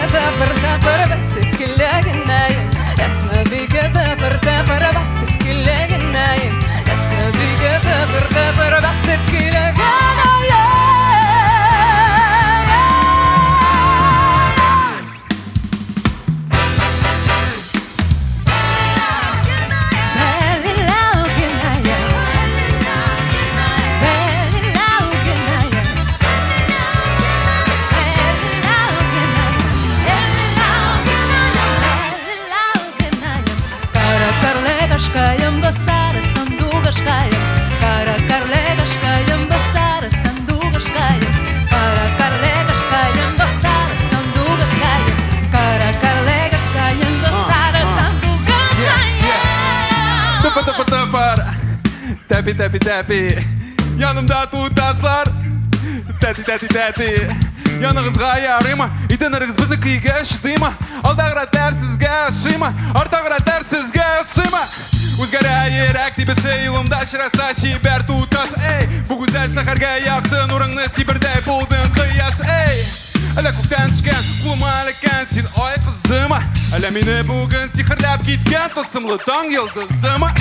تافر تافر بس بكل جنايم اسمع بيك تافر تافر بس بكل جنايم اسمع بيك تافر تافر بس بكل جنايم Kayam besar sandugas kayam para carlegas kayam besar sandugas kayam para carlegas kayam besar sandugas kayam para carlegas kayam besar sandugas kayam Tıpı tıpı tıpır Tepi tepi tepi Yanımda tutaşlar Teti teti teti Yanınızga yarıyma İdeniriz bizi kıyıga şıdıyma Aldağıra tersizge şıyma Artağıra tersizge şıyma Uzgara yerekti bir şey yılımda şırasa şiber tutaş ey Bu güzel saharga yaktın Urangını sibirde buldun kıyaş ey Ala kuftan çıkan kuluma alakan Sen ay kızıma Ala meni bugün sihirlap gitken Tılsımlı dağ yıldızıma